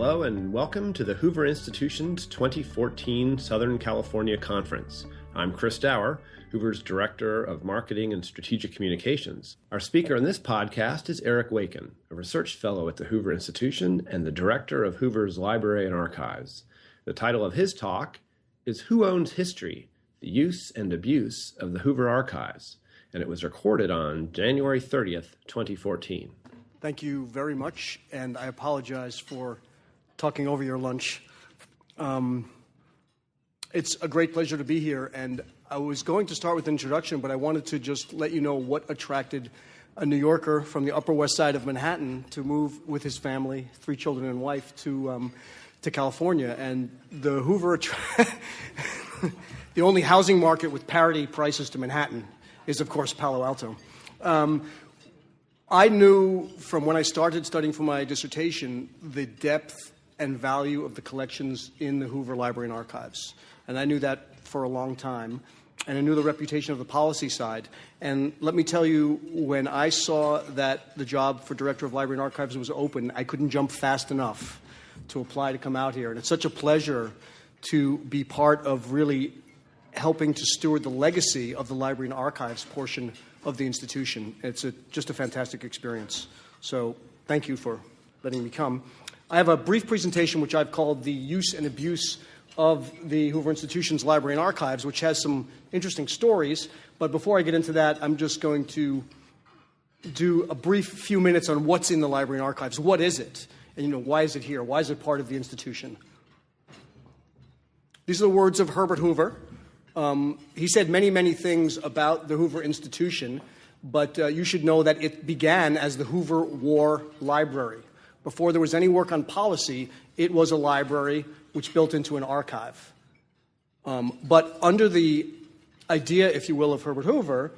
Hello and welcome to the Hoover Institution's 2014 Southern California Conference. I'm Chris Dower, Hoover's Director of Marketing and Strategic Communications. Our speaker on this podcast is Eric Wakin, a research fellow at the Hoover Institution and the Director of Hoover's Library and Archives. The title of his talk is Who Owns History? The Use and Abuse of the Hoover Archives, and it was recorded on January 30th, 2014. Thank you very much, and I apologize for talking over your lunch. It's a great pleasure to be here, and I was going to start with an introduction, but I wanted to just let you know what attracted a New Yorker from the Upper West Side of Manhattan to move with his family, 3 children and wife, to California. And the Hoover, the only housing market with parity prices to Manhattan is, of course, Palo Alto. I knew from when I started studying for my dissertation the depth and value of the collections in the Hoover Library and Archives. And I knew that for a long time. And I knew the reputation of the policy side. And let me tell you, when I saw that the job for Director of Library and Archives was open, I couldn't jump fast enough to apply to come out here. And it's such a pleasure to be part of really helping to steward the legacy of the Library and Archives portion of the institution. It's just a fantastic experience. So thank you for letting me come. I have a brief presentation which I've called The Use and Abuse of the Hoover Institution's Library and Archives, which has some interesting stories. But before I get into that, I'm just going to do a brief few minutes on what's in the Library and Archives. What is it? And, why is it here? Why is it part of the institution? These are the words of Herbert Hoover. He said many, many things about the Hoover Institution, but you should know that it began as the Hoover War Library. Before there was any work on policy, it was a library which built into an archive. But under the idea, if you will, of Herbert Hoover,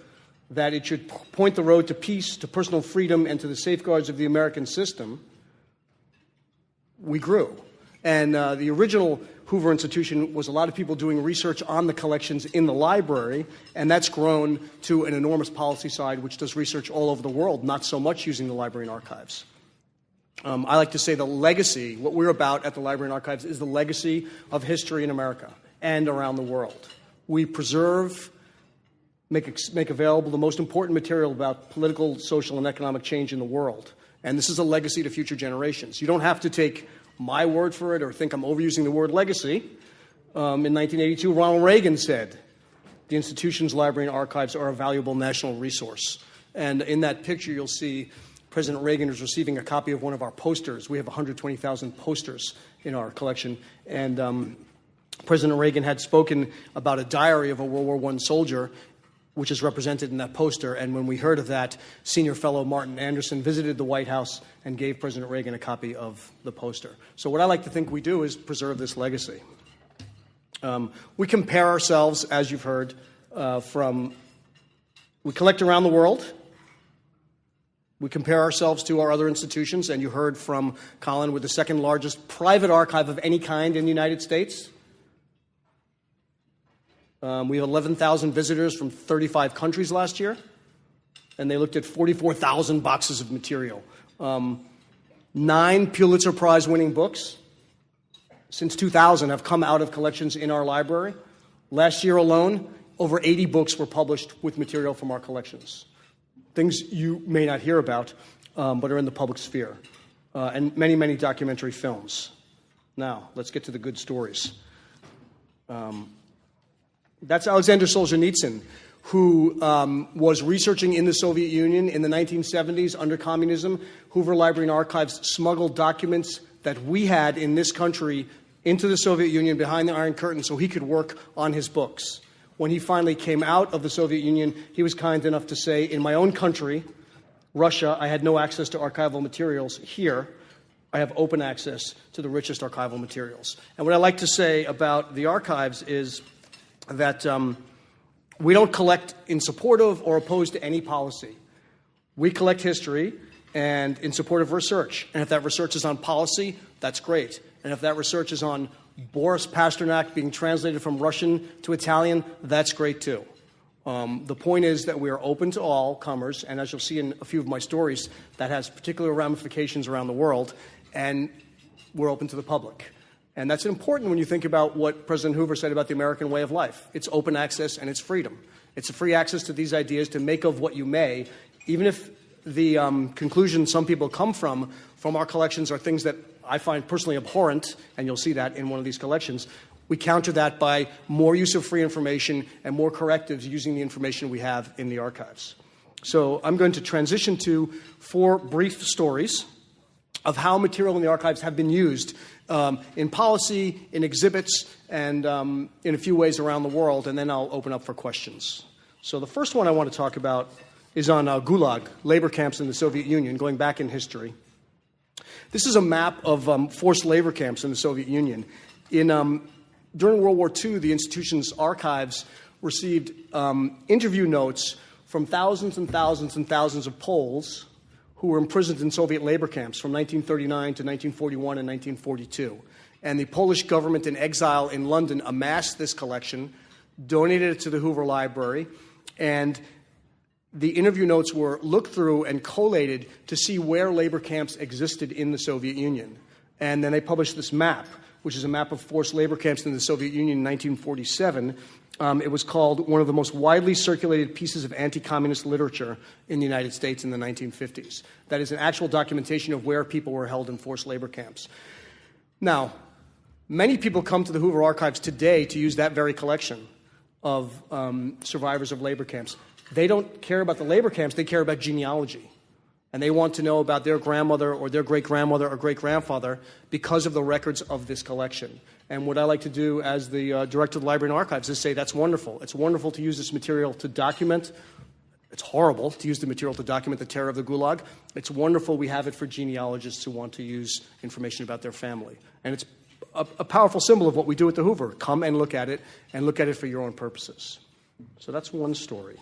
that it should point the road to peace, to personal freedom, and to the safeguards of the American system, we grew. And the original Hoover Institution was a lot of people doing research on the collections in the library, and that's grown to an enormous policy side which does research all over the world, not so much using the Library and Archives. I like to say the legacy, what we're about at the Library and Archives, is the legacy of history in America and around the world. We preserve, make available the most important material about political, social, and economic change in the world. And this is a legacy to future generations. You don't have to take my word for it or think I'm overusing the word legacy. In 1982, Ronald Reagan said, the institution's library and archives are a valuable national resource. And in that picture, you'll see President Reagan is receiving a copy of one of our posters. We have 120,000 posters in our collection. And President Reagan had spoken about a diary of a World War I soldier, which is represented in that poster. And when we heard of that, senior fellow Martin Anderson visited the White House and gave President Reagan a copy of the poster. So what I like to think we do is preserve this legacy. We compare ourselves, as you've heard, we collect around the world. We compare ourselves to our other institutions, and you heard from Colin, we're the second largest private archive of any kind in the United States. We have 11,000 visitors from 35 countries last year, and they looked at 44,000 boxes of material. 9 Pulitzer Prize-winning books since 2000 have come out of collections in our library. Last year alone, over 80 books were published with material from our collections. Things you may not hear about, but are in the public sphere, and many, many documentary films. Now, let's get to the good stories. That's Aleksandr Solzhenitsyn, who was researching in the Soviet Union in the 1970s under communism. Hoover Library and Archives smuggled documents that we had in this country into the Soviet Union behind the Iron Curtain so he could work on his books. When he finally came out of the Soviet Union, he was kind enough to say, in my own country, Russia, I had no access to archival materials. Here, I have open access to the richest archival materials. And what I like to say about the archives is that we don't collect in support of or opposed to any policy. We collect history and in support of research. And if that research is on policy, that's great. And if that research is on Boris Pasternak being translated from Russian to Italian, that's great too. The point is that we are open to all comers, and as you'll see in a few of my stories, that has particular ramifications around the world. And were open to the public. And that's important when you think about what President Hoover said about the American way of life. It's open access and it's freedom. It's a free access to these ideas to make of what you may, even if the conclusions some people come from our collections are things that I find personally abhorrent, and you'll see that in one of these collections. We counter that by more use of free information and more correctives using the information we have in the archives. So I'm going to transition to 4 brief stories of how material in the archives have been used in policy, in exhibits, and in a few ways around the world, and then I'll open up for questions. So the first one I want to talk about is on Gulag, labor camps in the Soviet Union, going back in history. This is a map of forced labor camps in the Soviet Union. During World War II, the institution's archives received interview notes from thousands and thousands and thousands of Poles who were imprisoned in Soviet labor camps from 1939 to 1941 and 1942. And the Polish government in exile in London amassed this collection, donated it to the Hoover Library, and the interview notes were looked through and collated to see where labor camps existed in the Soviet Union. And then they published this map, which is a map of forced labor camps in the Soviet Union in 1947. It was called one of the most widely circulated pieces of anti-communist literature in the United States in the 1950s. That is an actual documentation of where people were held in forced labor camps. Now, many people come to the Hoover Archives today to use that very collection of survivors of labor camps. They don't care about the labor camps, they care about genealogy. And they want to know about their grandmother or their great-grandmother or great-grandfather because of the records of this collection. And what I like to do as the director of the Library and Archives is say that's wonderful. It's wonderful to use this material to document. It's horrible to use the material to document the terror of the Gulag. It's wonderful we have it for genealogists who want to use information about their family. And it's a powerful symbol of what we do at the Hoover. Come and look at it for your own purposes. So that's one story.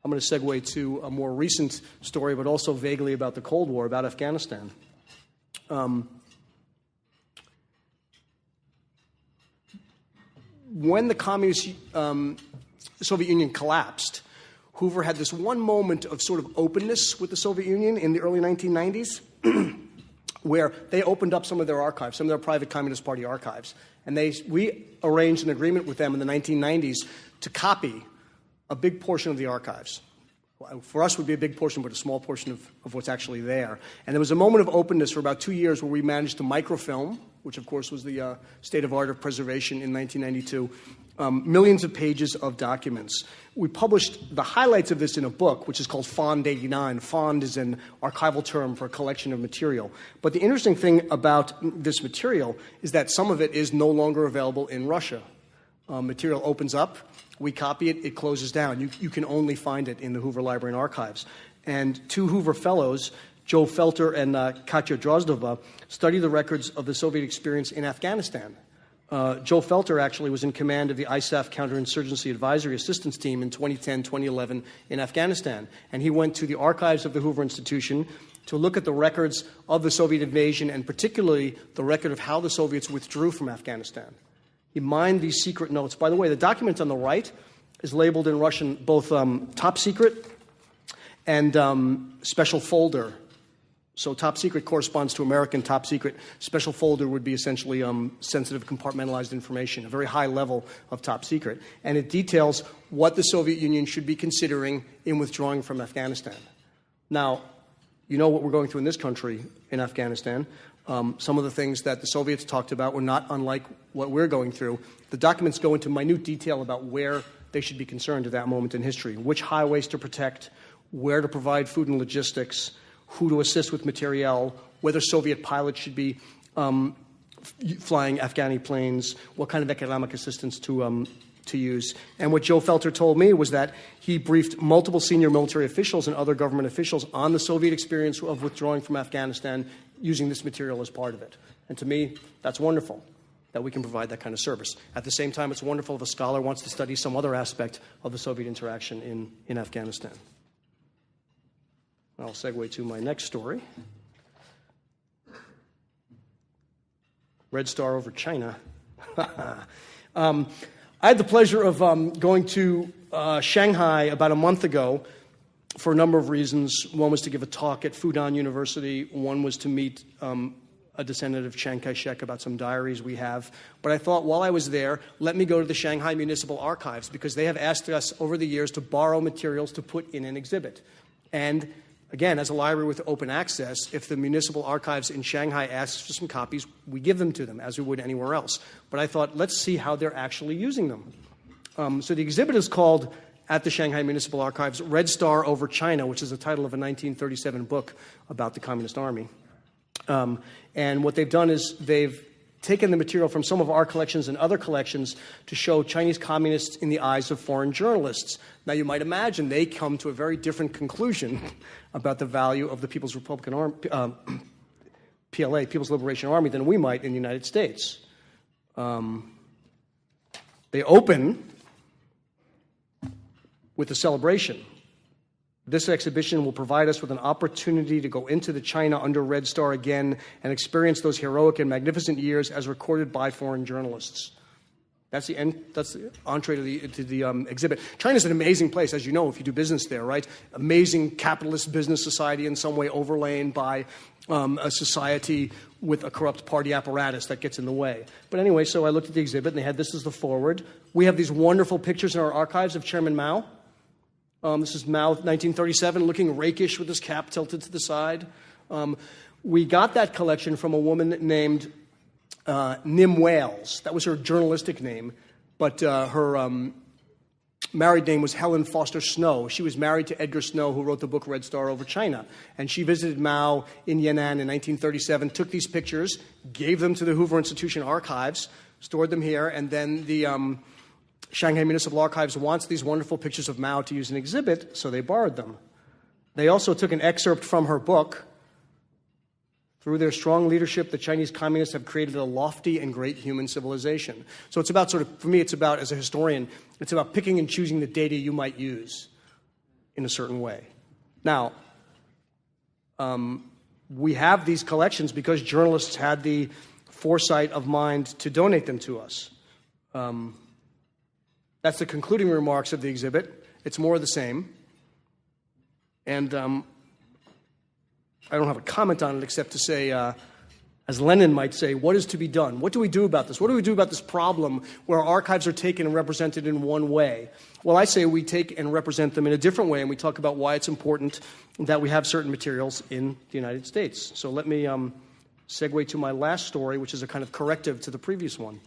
I'm going to segue to a more recent story, but also vaguely about the Cold War, about Afghanistan. When the communist Soviet Union collapsed, Hoover had this one moment of sort of openness with the Soviet Union in the early 1990s, where they opened up some of their archives, some of their private Communist Party archives. And we arranged an agreement with them in the 1990s to copy a big portion of the archives. For us, it would be a big portion, but a small portion of what's actually there. And there was a moment of openness for about 2 years where we managed to microfilm, which of course was the state of art of preservation in 1992, millions of pages of documents. We published the highlights of this in a book, which is called Fond 89. Fond is an archival term for a collection of material. But the interesting thing about this material is that some of it is no longer available in Russia. Material opens up, we copy it, it closes down. You can only find it in the Hoover Library and Archives. And 2 Hoover fellows, Joe Felter and Katya Drozdova, study the records of the Soviet experience in Afghanistan. Joe Felter actually was in command of the ISAF Counterinsurgency Advisory Assistance Team in 2010-2011 in Afghanistan. And he went to the archives of the Hoover Institution to look at the records of the Soviet invasion and particularly the record of how the Soviets withdrew from Afghanistan. He mined these secret notes. By the way, the document on the right is labeled in Russian both top secret and special folder. So top secret corresponds to American top secret. Special folder would be essentially sensitive, compartmentalized information, a very high level of top secret. And it details what the Soviet Union should be considering in withdrawing from Afghanistan. Now, you know what we're going through in this country, in Afghanistan. Some of the things that the Soviets talked about were not unlike what we're going through. The documents go into minute detail about where they should be concerned at that moment in history, which highways to protect, where to provide food and logistics, who to assist with materiel, whether Soviet pilots should be flying Afghani planes, what kind of economic assistance to use. And what Joe Felter told me was that he briefed multiple senior military officials and other government officials on the Soviet experience of withdrawing from Afghanistan using this material as part of it. And to me, that's wonderful that we can provide that kind of service. At the same time, it's wonderful if a scholar wants to study some other aspect of the Soviet interaction in Afghanistan. I'll segue to my next story. Red Star over China. I had the pleasure of going to Shanghai about a month ago for a number of reasons. One was to give a talk at Fudan University. One was to meet a descendant of Chiang Kai-shek, about some diaries we have. But I thought while I was there, let me go to the Shanghai Municipal Archives, because they have asked us over the years to borrow materials to put in an exhibit. And again, as a library with open access, if the Municipal Archives in Shanghai asks for some copies, we give them to them, as we would anywhere else. But I thought, let's see how they're actually using them. So the exhibit is called, at the Shanghai Municipal Archives, Red Star Over China, which is the title of a 1937 book about the Communist Army. And what they've done is they've taken the material from some of our collections and other collections to show Chinese communists in the eyes of foreign journalists. Now, you might imagine they come to a very different conclusion about the value of the People's Republican Army, PLA, People's Liberation Army, than we might in the United States. They open with a celebration. This exhibition will provide us with an opportunity to go into the China under Red Star again and experience those heroic and magnificent years as recorded by foreign journalists. That's the entree to the exhibit. China's an amazing place, as you know, if you do business there, right? Amazing capitalist business society, in some way overlain by a society with a corrupt party apparatus that gets in the way. But anyway, so I looked at the exhibit, and they had this as the forward. We have these wonderful pictures in our archives of Chairman Mao. This is Mao, 1937, looking rakish with his cap tilted to the side. We got that collection from a woman named Nim Wales. That was her journalistic name, but her married name was Helen Foster Snow. She was married to Edgar Snow, who wrote the book Red Star Over China. And she visited Mao in Yan'an in 1937, took these pictures, gave them to the Hoover Institution archives, stored them here, and then the Shanghai Municipal Archives wants these wonderful pictures of Mao to use in an exhibit, so they borrowed them. They also took an excerpt from her book. Through their strong leadership, the Chinese communists have created a lofty and great human civilization. So it's about for me, it's about, as a historian, it's about picking and choosing the data you might use in a certain way. Now, we have these collections because journalists had the foresight of mind to donate them to us. That's the concluding remarks of the exhibit. It's more of the same. And I don't have a comment on it except to say, as Lenin might say, what is to be done? What do we do about this? What do we do about this problem where archives are taken and represented in one way? Well, I say we take and represent them in a different way, and we talk about why it's important that we have certain materials in the United States. So let me segue to my last story, which is a kind of corrective to the previous one.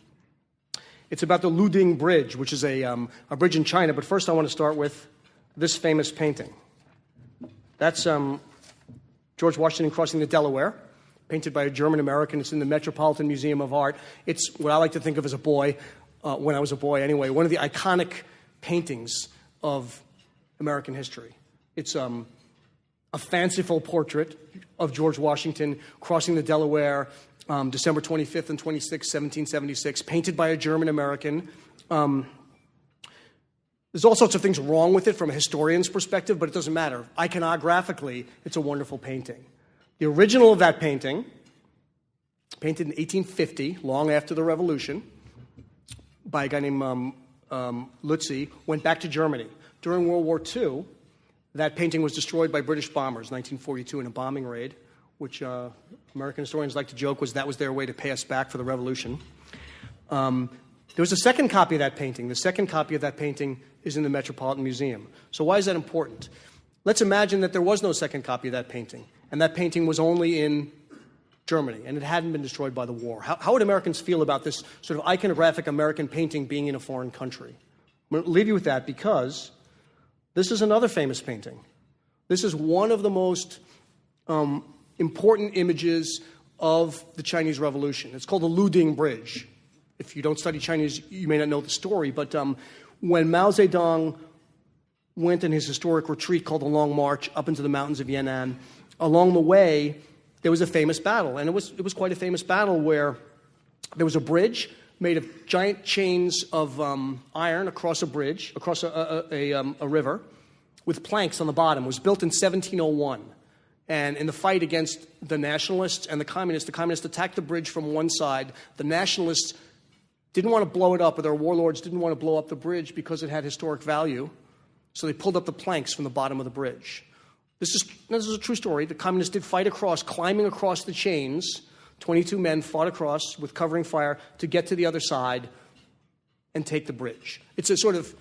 It's about the Luding Bridge, which is a bridge in China. But first I want to start with this famous painting. That's George Washington crossing the Delaware, painted by a German-American. It's in the Metropolitan Museum of Art. It's what I like to think of as a boy, when I was a boy anyway, one of the iconic paintings of American history. It's a fanciful portrait of George Washington crossing the Delaware, December 25th and 26th, 1776, painted by a German-American. There's all sorts of things wrong with it from a historian's perspective, but it doesn't matter. Iconographically, it's a wonderful painting. The original of that painting, painted in 1850, long after the Revolution, by a guy named Lutzi, went back to Germany. During World War II, that painting was destroyed by British bombers, 1942, in a bombing raid, which American historians like to joke that was their way to pay us back for the Revolution. There was a second copy of that painting. The second copy of that painting is in the Metropolitan Museum. So why is that important? Let's imagine that there was no second copy of that painting, and that painting was only in Germany, and it hadn't been destroyed by the war. How would Americans feel about this sort of iconographic American painting being in a foreign country? I'm going to leave you with that because this is another famous painting. This is one of the most important images of the Chinese Revolution. It's called the Luding Bridge. If you don't study Chinese, you may not know the story, but when Mao Zedong went on his historic retreat called the Long March up into the mountains of Yan'an, along the way, there was a famous battle, and it was quite a famous battle where there was a bridge made of giant chains of iron across a bridge, across a river, with planks on the bottom. It was built in 1701. And in the fight against the nationalists and the communists attacked the bridge from one side. The nationalists didn't want to blow it up, or their warlords didn't want to blow up the bridge because it had historic value. So they pulled up the planks from the bottom of the bridge. This is a true story. The communists did fight across, climbing across the chains 22 men fought across with covering fire to get to the other side and take the bridge. It's a sort of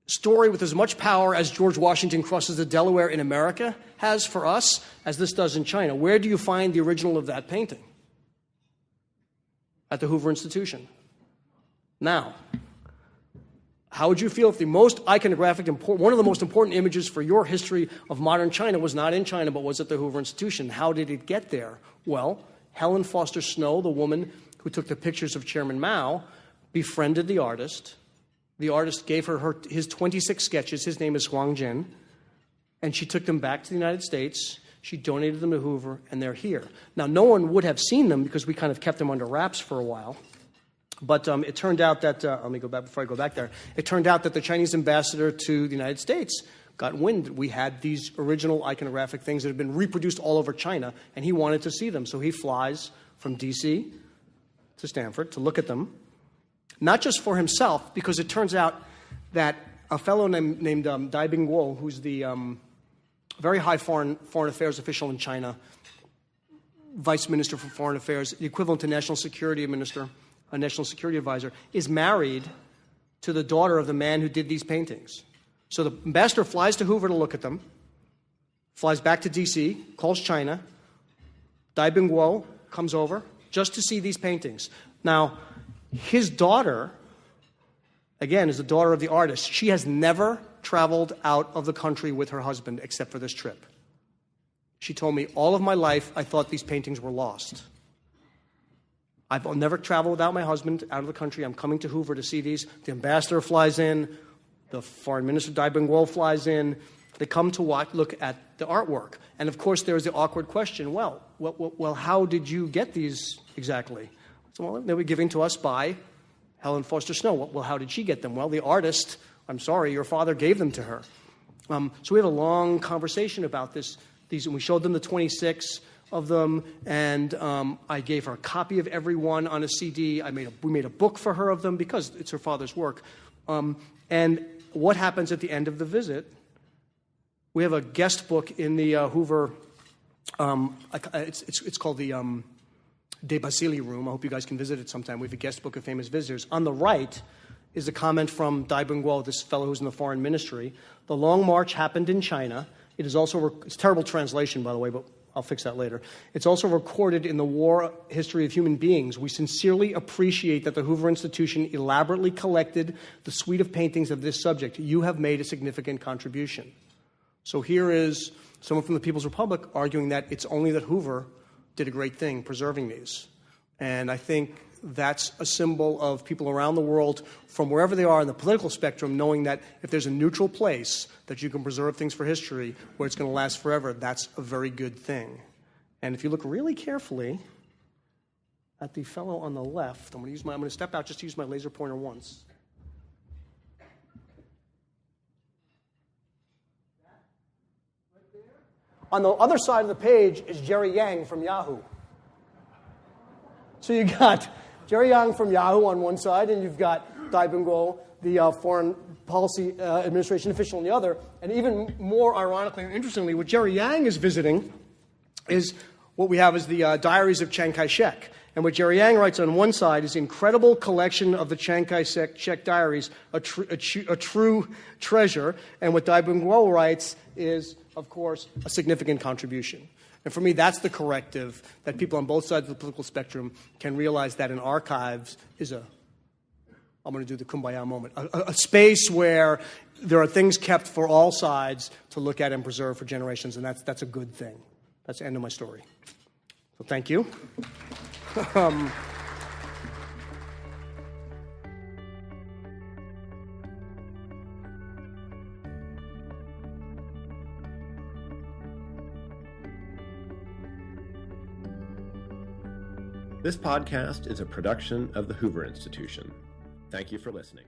story with as much power as George Washington crosses the Delaware in America has for us as this does in China. Where do you find the original of that painting? At the Hoover Institution. Now, how would you feel if the most iconographic, one of the most important images for your history of modern China was not in China but was at the Hoover Institution? How did it get there? Well, Helen Foster Snow, the woman who took the pictures of Chairman Mao, befriended the artist. The artist gave her his 26 sketches. His name is Huang Jin. And she took them back to the United States. She donated them to Hoover, and they're here. Now, no one would have seen them because we kind of kept them under wraps for a while. But it turned out that, let me go back before I go back there. It turned out that the Chinese ambassador to the United States got wind that we had these original iconographic things that had been reproduced all over China, and he wanted to see them. So he flies from D.C. to Stanford to look at them, not just for himself, because it turns out that a fellow named Dai Bingguo, who's the very high foreign affairs official in China, vice minister for foreign affairs, the equivalent to national security minister, a national security advisor, is married to the daughter of the man who did these paintings. So the ambassador flies to Hoover to look at them, flies back to D.C., calls China. Dai Bingguo comes over just to see these paintings. Now, his daughter, again, is the daughter of the artist. She has never traveled out of the country with her husband except for this trip. She told me, all of my life, I thought these paintings were lost. I've never traveled without my husband out of the country. I'm coming to Hoover to see these. The ambassador flies in. The foreign minister, Dai Bingguo, flies in. They come to look at the artwork. And, of course, there's the awkward question, well, how did you get these exactly? So, well, they were given to us by Helen Foster Snow. Well, how did she get them? Well, the artist, I'm sorry, your father gave them to her. So we had a long conversation about these, and we showed them the 26 of them, and I gave her a copy of every one on a CD. We made a book for her of them because it's her father's work. And what happens at the end of the visit? We have a guest book in the Hoover. It's called the De Basili room. I hope you guys can visit it sometime. We have a guest book of famous visitors. On the right is a comment from Dai Bingguo, this fellow who's in the foreign ministry. The long march happened in China. It is also, it's terrible translation, by the way, but I'll fix that later. It's also recorded in the war history of human beings. We sincerely appreciate that the Hoover Institution elaborately collected the suite of paintings of this subject. You have made a significant contribution. So here is someone from the People's Republic arguing that it's only that Hoover did a great thing preserving these. And I think that's a symbol of people around the world, from wherever they are in the political spectrum, knowing that if there's a neutral place that you can preserve things for history where it's going to last forever, that's a very good thing. And if you look really carefully at the fellow on the left, I'm going to step out just to use my laser pointer once. On the other side of the page is Jerry Yang from Yahoo. So you got Jerry Yang from Yahoo on one side, and you've got Dai Bingguo, the foreign policy administration official on the other. And even more ironically and interestingly, what Jerry Yang is visiting is what we have as the diaries of Chiang Kai-shek. And what Jerry Yang writes on one side is the incredible collection of the Chiang Kai-shek diaries, a true treasure. And what Dai Bingguo writes is, of course, a significant contribution. And for me, that's the corrective, that people on both sides of the political spectrum can realize that an archives is I'm going to do the kumbaya moment, a space where there are things kept for all sides to look at and preserve for generations, and that's a good thing. That's the end of my story. So thank you. This podcast is a production of the Hoover Institution. Thank you for listening.